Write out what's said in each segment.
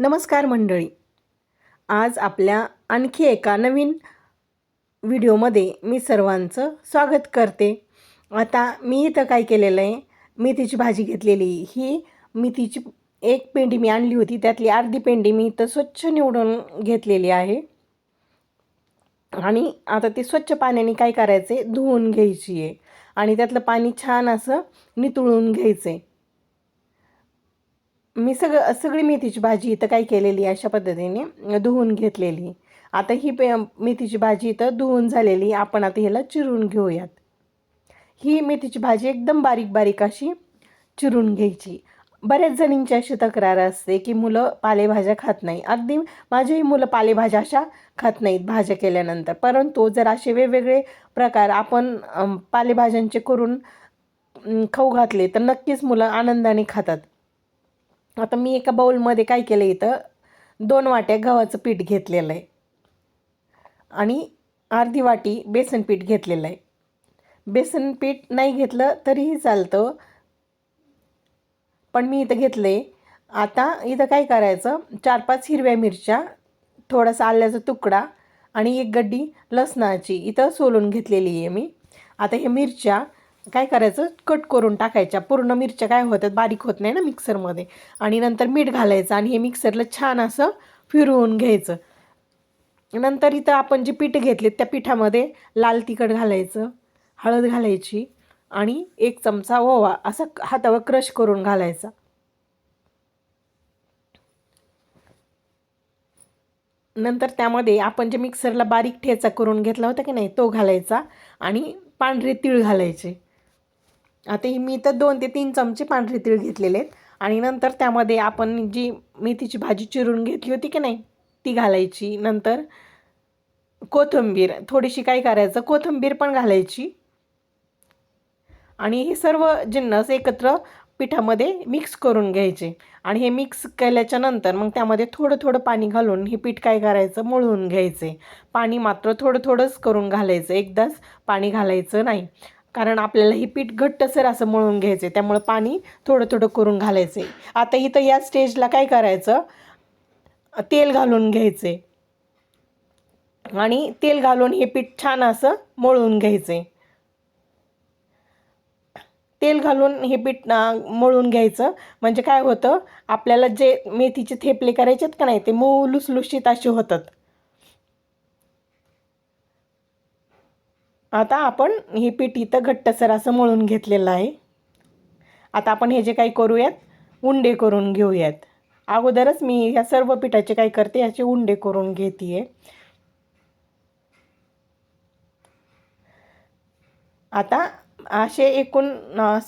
नमस्कार मंडळी. आज आपल्या आणखी एका नवीन व्हिडिओमध्ये मी सर्वांचं स्वागत करते. आता मी इथं काय केलेलं आहे, मेथीची भाजी घेतलेली. ही मेथीची एक पेंडी मी आणली होती, त्यातली अर्धी पेंडी मी इथं स्वच्छ निवडून घेतलेली आहे. आणि आता ती स्वच्छ पाण्याने काय करायचं आहे, धुवून घ्यायची आहे आणि त्यातलं पाणी छान असं नितळून घ्यायचं आहे. मी सगळी मेथीची भाजी इथं काय केलेली अशा पद्धतीने धुवून घेतलेली. आता ही मेथीची भाजी इथं धुवून झालेली. आपण आता ह्याला चिरून घेऊयात. ही मेथीची भाजी एकदम बारीक बारीक अशी चिरून घ्यायची. बऱ्याच जणींची अशी तक्रार असते की मुलं पालेभाज्या खात नाही. अगदी माझीही मुलं पालेभाज्या अशा खात नाहीत भाज्या केल्यानंतर. परंतु जर असे वेगवेगळे प्रकार आपण पालेभाज्यांचे करून खाऊ घातले तर नक्कीच मुलं आनंदाने खातात. आता मी एका बाउलमध्ये काय केलं, इथं 2 वाट्या गव्हाचं पीठ घेतलेलं आहे आणि अर्धी वाटी बेसन पीठ घेतलेलं आहे. बेसन पीठ नाही घेतलं तरीही चालतं, पण मी इथं घेतलं आहे. आता इथं काय करायचं, 4-5 हिरव्या मिरच्या, थोडासा आल्याचा तुकडा आणि एक गड्डी लसणाची इथं सोलून घेतलेली आहे मी. आता हे मिरच्या काय करायचं, कट करून टाकायच्या. पूर्ण मिरच्या काय होतात, बारीक होत नाही ना मिक्सरमध्ये. आणि नंतर मीठ घालायचं आणि हे मिक्सरला छान असं फिरवून घ्यायचं. नंतर इथं आपण जे पीठ घेतले त्या पिठामध्ये लाल तिखट घालायचं, हळद घालायची आणि 1 चमचा ओवा असं हातावर क्रश करून घालायचा. नंतर त्यामध्ये आपण जे मिक्सरला बारीक ठेचा करून घेतला होता की नाही, तो घालायचा आणि पांढरे तीळ घालायचे. आता ही मी तर 2 ते 3 चमचे पांढरे तीळ घेतलेले आहेत. आणि नंतर त्यामध्ये आपण जी मेथीची भाजी चिरून घेतली होती की नाही, ती घालायची. नंतर कोथिंबीर थोडीशी काय करायचं, कोथिंबीर पण घालायची आणि हे सर्व जिन्नस एकत्र पिठामध्ये मिक्स करून घ्यायचे. आणि हे मिक्स केल्याच्या नंतर मग त्यामध्ये थोडं थोडं पाणी घालून हे पीठ काय करायचं, मळून घ्यायचे. पाणी मात्र थोडं थोडंच करून घालायचं, एकदाच पाणी घालायचं नाही, कारण आपल्याला हे पीठ घट्टसर असं मळून घ्यायचं. त्यामुळे पाणी थोडं थोडं करून घालायचं. आता इथं या स्टेजला काय करायचं, तेल घालून घ्यायचे आणि तेल घालून हे पीठ छान असं मळून घ्यायचे. तेल घालून हे पीठ मळून घ्यायचं. म्हणजे काय होतं, आपल्याला जे मेथीचे थेपले करायचे आहेत का नाही, ते मऊ लुसलुशीत असे होतात. आता आपण हे पीठ इथं घट्टसर असं मळून घेतलेलं आहे. आता आपण हे जे काही करूयात, उंडे करून घेऊयात. अगोदरच मी ह्या सर्व पिठाचे काय करते, याचे उंडे करून घेते. आता असे एकूण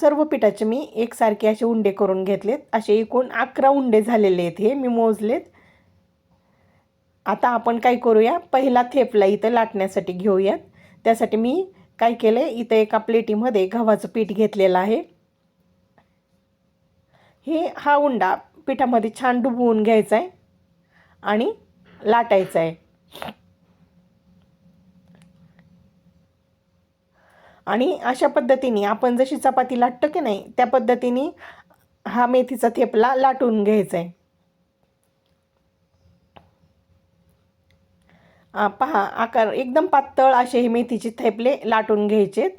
सर्व पिठाचे मी एकसारखे असे उंडे करून घेतलेत. असे एकूण 11 उंडे झालेले आहेत, हे मी मोजलेत. आता आपण काय करूया, पहिला थेपला इथं लाटण्यासाठी घेऊयात. त्यासाठी मी काय केलं, इथं एका प्लेटीमध्ये गव्हाचं पीठ घेतलेलं आहे. हा उंडा पिठामध्ये छान डुबवून घ्यायचा आहे आणि लाटायचा आहे. आणि अशा पद्धतीने आपण जशी चपाती लाटतो की नाही, त्या पद्धतीने हा मेथीचा थेपला लाटून घ्यायचा आहे. पहा, आकार एकदम पातळ असे हे मेथीचे थेपले लाटून घ्यायचेत.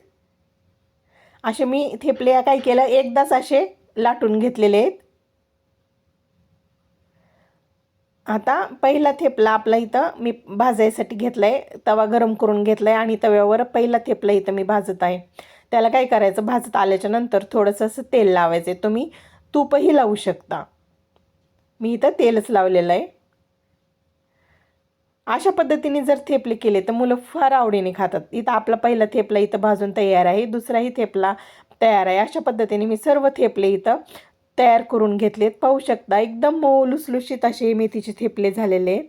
असे मी थेपले काय केलं, एकदाच असे लाटून घेतलेले आहेत. आता पहिला थेपला आपला इथं मी भाजायसाठी घेतला आहे. तवा गरम करून घेतला आहे आणि तव्यावर पहिला थेपला इथं मी भाजत आहे. त्याला काय करायचं, भाजत आल्याच्या नंतर थोडंसं असं तेल लावायचं आहे. तुम्ही तूपही लावू शकता, मी इथं तेलच लावलेलं आहे. अशा पद्धतीने जर थेपले केले तर मुलं फार आवडीने खातात. इथं आपला पहिला थेपला इथं भाजून तयार आहे, दुसराही थेपला तयार आहे. अशा पद्धतीने मी सर्व थेपले इथं तयार करून घेतलेत. पाहू शकता, एकदम मऊ लुसलुशीत असे मेथीचे थेपले झालेले आहेत.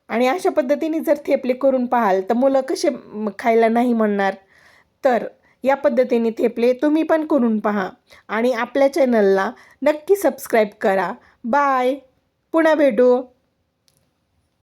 आणि अशा पद्धतीने जर थेपले करून पाहाल तर मुलं कसे खायला नाही म्हणणार. तर या पद्धतीने थेपले तुम्ही पण करून पहा आणि आपल्या चॅनलला नक्की सबस्क्राईब करा. बाय, पुन्हा भेटू.